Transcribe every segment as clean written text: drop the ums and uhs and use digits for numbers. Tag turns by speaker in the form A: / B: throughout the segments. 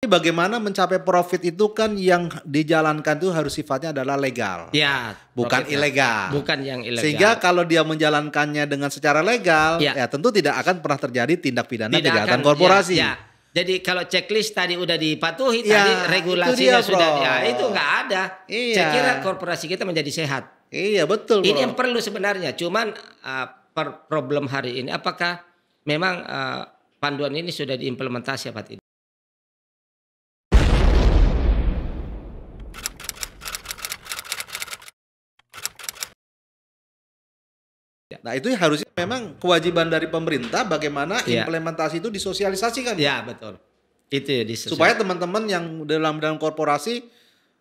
A: Bagaimana mencapai profit itu kan yang dijalankan itu harus sifatnya adalah legal,
B: Ya,
A: bukan
B: profitnya.
A: ilegal.
B: Bukan yang ilegal.
A: Sehingga kalau dia menjalankannya dengan secara legal,
B: Ya.
A: ya tentu tidak akan pernah terjadi tindak pidana
B: Tidak
A: kejahatan
B: akan,
A: korporasi.
B: ya. Jadi kalau checklist tadi udah dipatuhi,
A: Ya,
B: tadi
A: itu
B: regulasinya
A: dia,
B: sudah,
A: Bro.
B: ya itu nggak ada.
A: Iya.
B: Saya kira korporasi kita menjadi sehat.
A: Iya betul,
B: Ini
A: Bro.
B: yang perlu sebenarnya. Cuman problem hari ini, apakah memang panduan ini sudah diimplementasi apa tidak?
A: Nah itu harusnya memang kewajiban dari pemerintah bagaimana
B: Ya.
A: implementasi itu disosialisasikan.
B: Ya betul. Itu ya
A: Supaya teman-teman yang dalam korporasi,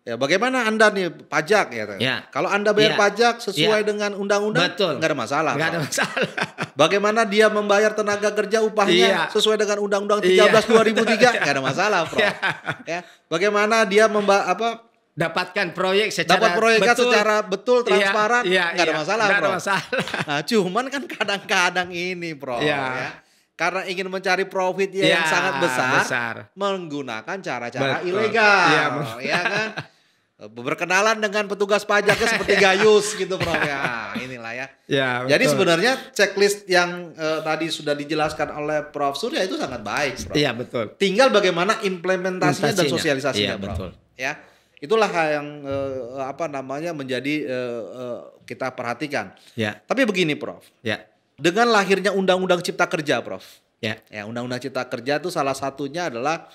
A: ya bagaimana Anda nih pajak ya.
B: Ya.
A: Kalau Anda bayar
B: Ya.
A: pajak sesuai
B: Ya.
A: dengan undang-undang,
B: Betul.
A: nggak ada masalah.
B: Nggak ada
A: Bro.
B: masalah.
A: Bagaimana dia membayar tenaga kerja upahnya
B: Iya.
A: sesuai dengan Undang-Undang
B: Iya.
A: 13 2003, nggak ada masalah, Bro.
B: Iya.
A: Ya. Bagaimana dia
B: Dapatkan proyek
A: dapat proyeknya secara betul,
B: Iya,
A: transparan,
B: iya,
A: nggak ada
B: iya.
A: masalah,
B: Nggak ada
A: Bro.
B: masalah.
A: Nah, cuman kan kadang-kadang ini, Bro,
B: Iya.
A: ya. Karena ingin mencari profit yang
B: Ya,
A: sangat besar,
B: besar.
A: menggunakan cara-cara
B: Betul.
A: ilegal,
B: Iya,
A: ya kan? Berkenalan dengan petugas pajaknya seperti Gayus gitu, Bro. Ya, inilah ya.
B: Ya,
A: Jadi
B: betul.
A: sebenarnya checklist yang tadi sudah dijelaskan oleh Prof. Surya itu sangat baik, Bro.
B: Iya betul.
A: Tinggal bagaimana implementasinya dan
B: Implementasinya.
A: sosialisasinya,
B: Iya,
A: Bro.
B: betul.
A: Ya, itulah yang menjadi kita perhatikan.
B: Ya.
A: Tapi begini, Prof.
B: Ya.
A: Dengan lahirnya Undang-Undang Cipta Kerja, Prof.
B: Ya.
A: Ya, Undang-Undang Cipta Kerja itu salah satunya adalah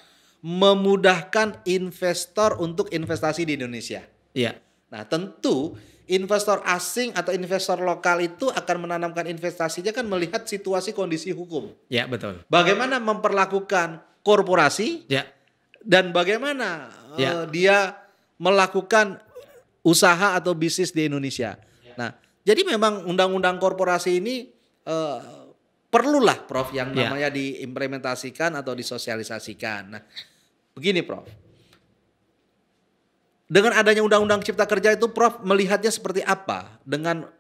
A: memudahkan investor untuk investasi di Indonesia.
B: Iya.
A: Nah, tentu investor asing atau investor lokal itu akan menanamkan investasinya kan melihat situasi kondisi hukum.
B: Ya betul.
A: Bagaimana memperlakukan korporasi
B: Ya.
A: dan bagaimana
B: Ya.
A: dia melakukan usaha atau bisnis di Indonesia. Nah, jadi memang undang-undang korporasi ini perlulah, Prof, yang
B: Ya.
A: namanya diimplementasikan atau disosialisasikan. Nah, begini, Prof. Dengan adanya Undang-Undang Cipta Kerja itu, Prof, melihatnya seperti apa dengan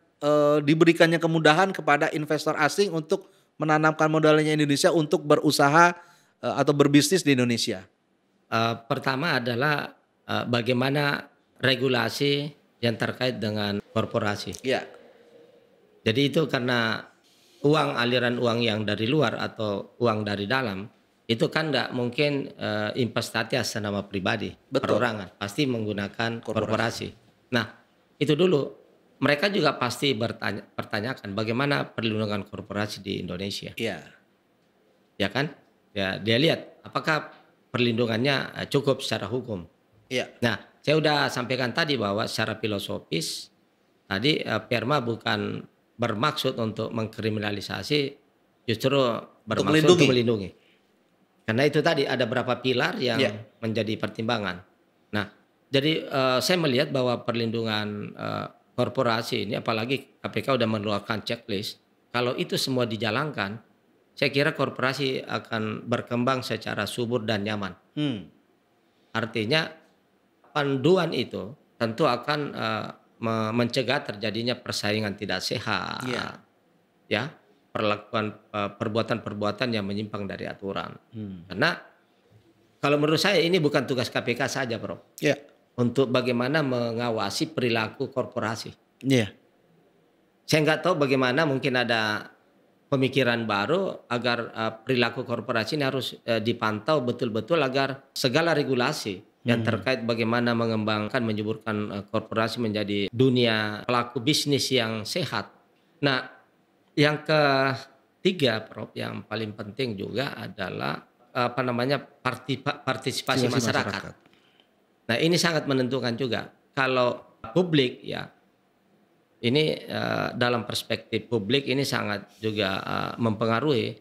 A: diberikannya kemudahan kepada investor asing untuk menanamkan modalnya Indonesia untuk berusaha atau berbisnis di Indonesia?
B: Pertama adalah bagaimana regulasi yang terkait dengan korporasi.
A: Ya.
B: Jadi itu karena aliran uang yang dari luar atau uang dari dalam itu kan tidak mungkin investasi atas nama pribadi,
A: Betul.
B: perorangan, pasti menggunakan korporasi. Nah itu dulu mereka juga pasti pertanyakan bagaimana perlindungan korporasi di Indonesia.
A: Iya.
B: Ya kan? Ya dia lihat apakah perlindungannya cukup secara hukum.
A: Iya.
B: Nah, saya sudah sampaikan tadi bahwa secara filosofis tadi Perma bukan bermaksud untuk mengkriminalisasi, justru bermaksud untuk melindungi. Karena itu tadi ada beberapa pilar yang menjadi pertimbangan. Nah, jadi saya melihat bahwa perlindungan korporasi ini, apalagi KPK sudah mengeluarkan checklist, kalau itu semua dijalankan, saya kira korporasi akan berkembang secara subur dan nyaman. Artinya panduan itu tentu akan mencegah terjadinya persaingan tidak sehat, ya, perbuatan-perbuatan yang menyimpang dari aturan. Karena kalau menurut saya ini bukan tugas KPK saja, Bro.
A: Iya.
B: Untuk bagaimana mengawasi perilaku korporasi.
A: Iya.
B: Saya nggak tahu bagaimana mungkin ada pemikiran baru agar perilaku korporasi ini harus dipantau betul-betul agar segala regulasi yang terkait bagaimana mengembangkan, menyuburkan korporasi menjadi dunia pelaku bisnis yang sehat. Nah, yang ketiga, Prof, yang paling penting juga adalah partisipasi masyarakat. Nah, ini sangat menentukan juga. Kalau publik ya, ini dalam perspektif publik ini sangat juga mempengaruhi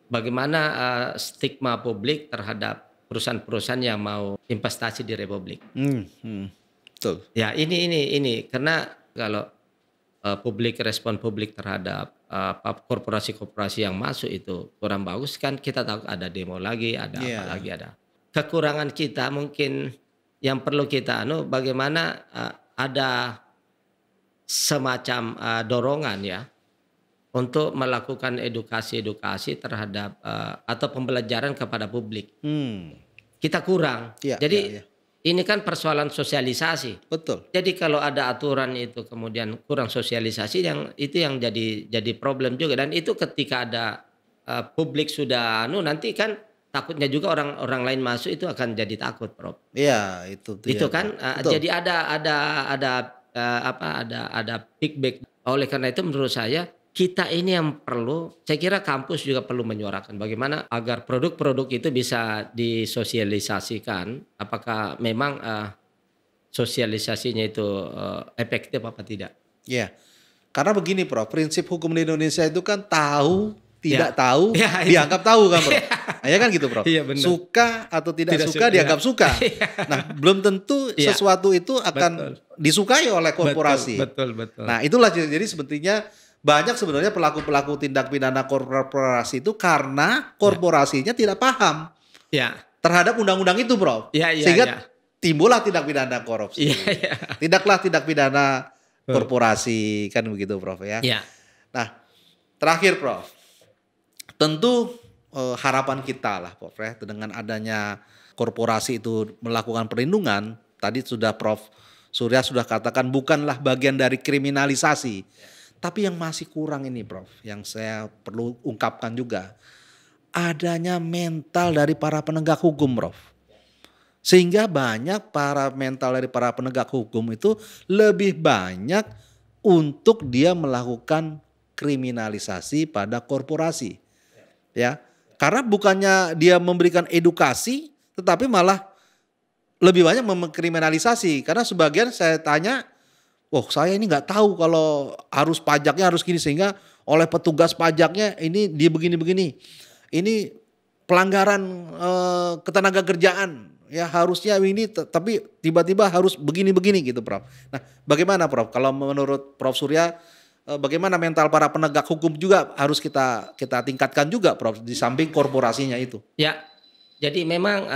B: bagaimana stigma publik terhadap perusahaan-perusahaan yang mau investasi di Republik.
A: Betul.
B: Ya ini karena kalau respon publik terhadap korporasi-korporasi yang masuk itu kurang bagus kan kita tahu ada demo lagi, ada apa lagi ada. Kekurangan kita mungkin yang perlu kita bagaimana ada semacam dorongan ya untuk melakukan edukasi terhadap atau pembelajaran kepada publik. kita kurang. Jadi ini kan persoalan sosialisasi.
A: Betul.
B: Jadi kalau ada aturan itu kemudian kurang sosialisasi, itu yang jadi problem juga. Dan itu ketika ada publik sudah nanti kan takutnya juga orang lain masuk itu akan jadi takut, Prof.
A: Iya, itu dia.
B: Itu kan jadi ada feedback. Oleh karena itu menurut saya kita ini yang perlu, saya kira kampus juga perlu menyuarakan bagaimana agar produk-produk itu bisa disosialisasikan. Apakah memang sosialisasinya itu efektif apa tidak?
A: Iya, karena begini Prof, prinsip hukum di Indonesia itu kan tahu, tidak tahu, dianggap tahu kan Prof. Ya kan gitu Prof. Suka atau tidak suka dianggap suka. Nah belum tentu sesuatu itu akan disukai oleh korporasi.
B: Betul.
A: Nah itulah jadi sebetulnya banyak sebenarnya pelaku-pelaku tindak pidana korporasi itu karena korporasinya tidak paham terhadap undang-undang itu Prof. Sehingga timbullah tindak pidana korupsi. Tidaklah tindak pidana korporasi kan begitu Prof ya. Nah terakhir Prof, tentu harapan kita lah Prof ya, dengan adanya korporasi itu melakukan perlindungan, tadi sudah Prof Surya sudah katakan bukanlah bagian dari kriminalisasi. Tapi yang masih kurang ini Prof, yang saya perlu ungkapkan juga, adanya mental dari para penegak hukum Prof. Sehingga banyak mental dari para penegak hukum itu lebih banyak untuk dia melakukan kriminalisasi pada korporasi. Ya, karena bukannya dia memberikan edukasi, tetapi malah lebih banyak mengkriminalisasi. Karena sebagian saya tanya, saya ini nggak tahu kalau harus pajaknya harus gini, sehingga oleh petugas pajaknya ini dia begini-begini. Ini pelanggaran ketenaga kerjaan, ya harusnya ini, tapi tiba-tiba harus begini-begini gitu Prof. Nah bagaimana Prof, kalau menurut Prof Surya, bagaimana mental para penegak hukum juga harus kita tingkatkan juga Prof, di samping korporasinya itu?
B: Ya, jadi memang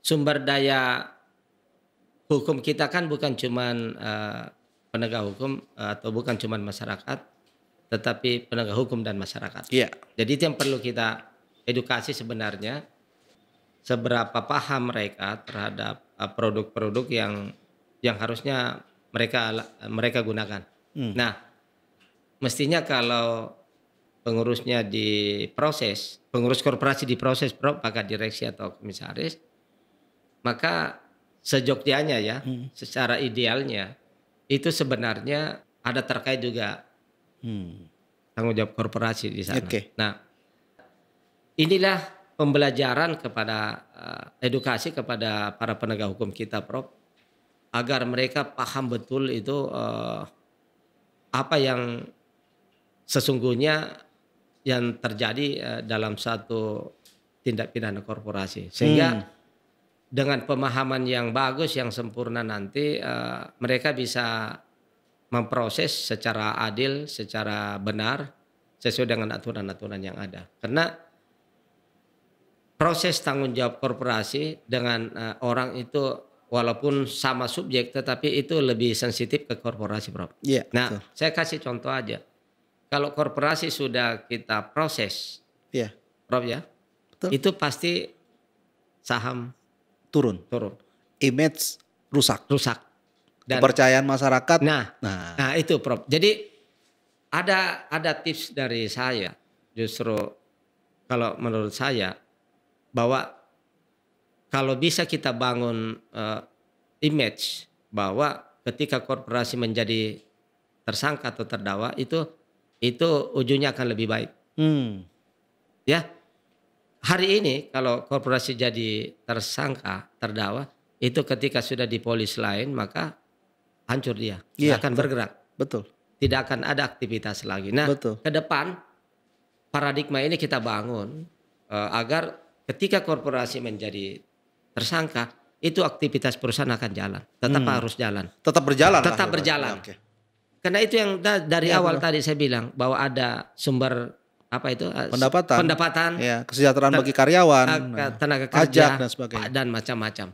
B: sumber daya hukum kita kan bukan cuman penegak hukum atau bukan cuman masyarakat, tetapi penegak hukum dan masyarakat. Jadi itu yang perlu kita edukasi sebenarnya, seberapa paham mereka terhadap produk-produk yang harusnya mereka gunakan. Nah, mestinya kalau pengurusnya diproses, pengurus korporasi diproses Prof, apakah direksi atau komisaris, maka sejogtianya secara idealnya itu sebenarnya ada terkait juga tanggung jawab korporasi di sana. Nah, inilah pembelajaran kepada edukasi kepada para penegak hukum kita Prof, agar mereka paham betul itu apa yang sesungguhnya yang terjadi dalam satu tindak pidana korporasi, sehingga dengan pemahaman yang bagus, yang sempurna nanti mereka bisa memproses secara adil, secara benar, sesuai dengan aturan-aturan yang ada. Karena proses tanggung jawab korporasi dengan orang itu walaupun sama subjek, tetapi itu lebih sensitif ke korporasi Prof. Nah, saya kasih contoh aja. Kalau korporasi sudah kita proses, Prof ya, itu pasti saham
A: turun. Image rusak. Dan kepercayaan masyarakat.
B: Nah itu Prof. Jadi ada tips dari saya, justru kalau menurut saya, bahwa kalau bisa kita bangun image bahwa ketika korporasi menjadi tersangka atau terdakwa, itu ujungnya akan lebih baik. Ya. Hari ini kalau korporasi jadi tersangka, terdakwa, itu ketika sudah di polis lain maka hancur dia. Tidak akan bergerak.
A: Betul.
B: Tidak akan ada aktivitas lagi. Nah, ke depan paradigma ini kita bangun agar ketika korporasi menjadi tersangka, itu aktivitas perusahaan akan jalan. Tetap harus jalan.
A: Tetap berjalan.
B: Tetap berjalan. Karena itu yang dari awal tadi saya bilang bahwa ada sumber pendapatan,
A: kesejahteraan bagi karyawan,
B: tenaga kerja,
A: dan sebagainya,
B: dan macam-macam.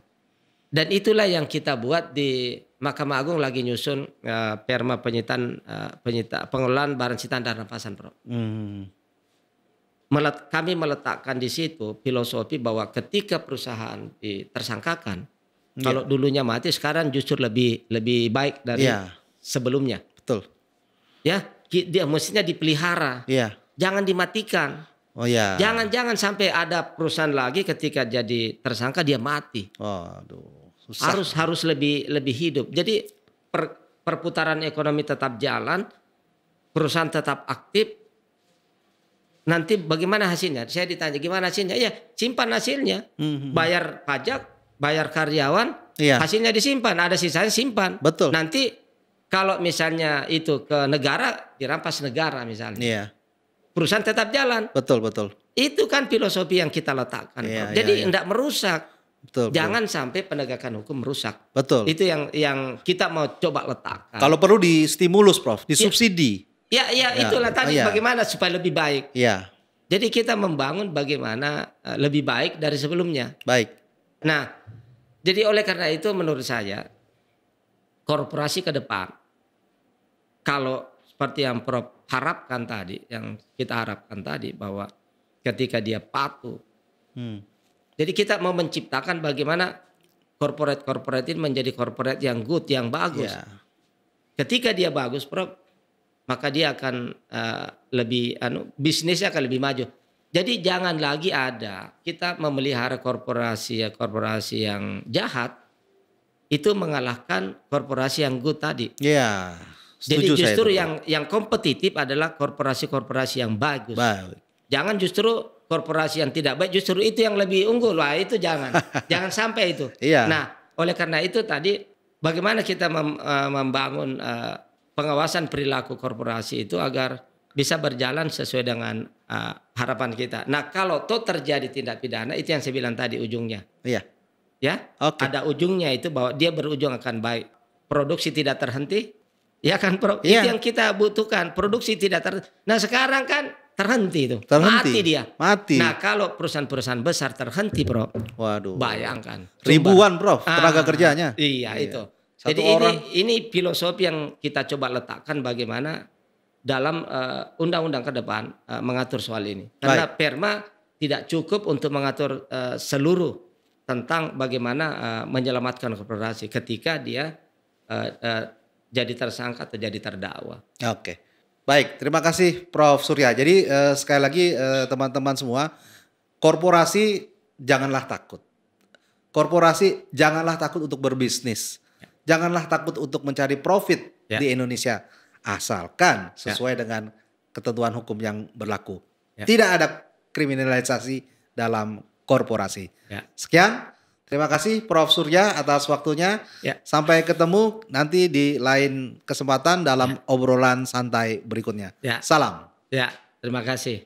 B: Dan itulah yang kita buat di Mahkamah Agung, lagi nyusun perma pengelolaan barang sitaan dan rampasan Prof. kami meletakkan di situ filosofi bahwa ketika perusahaan ditersangkakan, kalau dulunya mati, sekarang justru lebih baik dari sebelumnya.
A: Betul.
B: Ya, dia mestinya dipelihara. Jangan dimatikan. Jangan sampai ada perusahaan lagi ketika jadi tersangka dia mati.
A: Susah.
B: Harus lebih hidup. Jadi perputaran ekonomi tetap jalan, perusahaan tetap aktif. Nanti bagaimana hasilnya? Saya ditanya gimana hasilnya? Ya, simpan hasilnya. Bayar pajak, bayar karyawan, hasilnya disimpan, ada sisanya simpan.
A: Betul.
B: Nanti kalau misalnya itu ke negara, dirampas negara misalnya. Perusahaan tetap jalan.
A: Betul.
B: Itu kan filosofi yang kita letakkan. Jadi tidak merusak. Jangan sampai penegakan hukum merusak.
A: Betul.
B: Itu yang kita mau coba letakkan.
A: Kalau perlu distimulus, Prof, disubsidi.
B: Itulah tadi bagaimana supaya lebih baik.
A: Jadi
B: kita membangun bagaimana lebih baik dari sebelumnya.
A: Baik.
B: Nah, jadi oleh karena itu menurut saya korporasi ke depan, kalau seperti yang Prof harapkan tadi, yang kita harapkan tadi bahwa ketika dia patuh, jadi kita mau menciptakan bagaimana korporat ini menjadi korporat yang good, yang bagus. Ketika dia bagus, Prof, maka dia akan bisnisnya akan lebih maju. Jadi jangan lagi ada kita memelihara korporasi yang jahat itu mengalahkan korporasi yang good tadi. Jadi justru yang kompetitif adalah korporasi yang bagus. Jangan justru korporasi yang tidak baik, justru itu yang lebih unggul. Wah, itu jangan sampai itu. Nah, oleh karena itu tadi bagaimana kita membangun pengawasan perilaku korporasi itu agar bisa berjalan sesuai dengan harapan kita. Nah, kalau terjadi tindak pidana, itu yang saya bilang tadi ujungnya. Ada ujungnya itu bahwa dia berujung akan baik. Produksi tidak terhenti, ya kan, Prof? Itu yang kita butuhkan. Produksi tidak terhenti. Nah, sekarang kan terhenti itu. Mati dia. Nah, kalau perusahaan-perusahaan besar terhenti, Prof.
A: Waduh.
B: Bayangkan.
A: Ribuan, Prof, tenaga kerjanya.
B: Iya, itu. Jadi ini filosofi yang kita coba letakkan bagaimana dalam undang-undang ke depan mengatur soal ini. Karena Perma tidak cukup untuk mengatur seluruh tentang bagaimana menyelamatkan korporasi ketika dia jadi tersangka atau jadi terdakwa.
A: Baik, terima kasih Prof Surya. Jadi sekali lagi teman-teman semua, korporasi janganlah takut. Korporasi janganlah takut untuk berbisnis. Janganlah takut untuk mencari profit di Indonesia, asalkan sesuai dengan ketentuan hukum yang berlaku. Tidak ada kriminalisasi dalam korporasi. Sekian, terima kasih Prof Surya atas waktunya. Sampai ketemu nanti di lain kesempatan dalam obrolan santai berikutnya. Salam.
B: Terima kasih.